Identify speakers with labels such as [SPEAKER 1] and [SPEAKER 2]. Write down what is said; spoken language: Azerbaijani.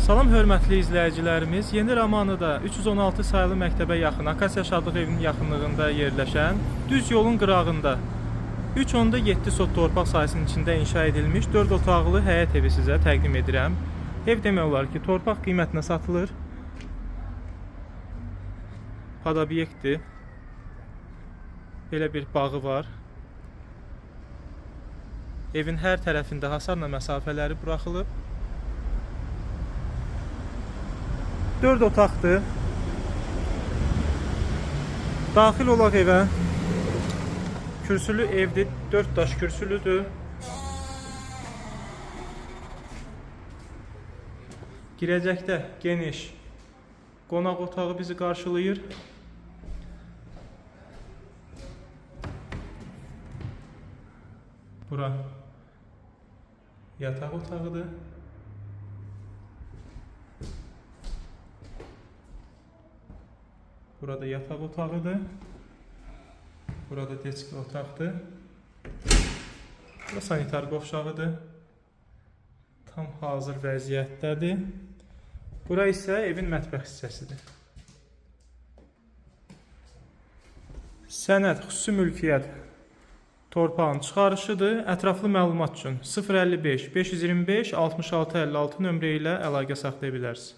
[SPEAKER 1] Salam hörmətli izləyicilərimiz, Yeni Romanıda 316 sayılı məktəbə yaxın Akasiya Şadlıq evinin yaxınlığında yerləşən düz yolun qırağında 3.7 sot torpaq sahəsinin içində inşa edilmiş 4 otaqlı həyət evi sizə təqdim edirəm. Ev demək olar ki, torpaq qiymətinə satılır. Podobyektdir. Belə bir bağı var. Evin hər tərəfində hasarla məsafələri buraxılıb. 4 otaqdır. Daxil olaq evə. Kürsülü evdir. 4 daş kürsülüdür. Girəcəkdə geniş qonaq otağı bizi qarşılayır. Bura yataq otağıdır. Burada yataq otağıdır. Burada deski otaqdır. Bura sanitar qovşağıdır. Tam hazır vəziyyətdədir. Bura isə evin mətbəx hissəsidir. Sənəd xüsusi mülkiyyət torpağın çıxarışıdır. Ətraflı məlumat üçün 055 525 66 56 nömrə ilə əlaqə saxlaya bilərsiniz.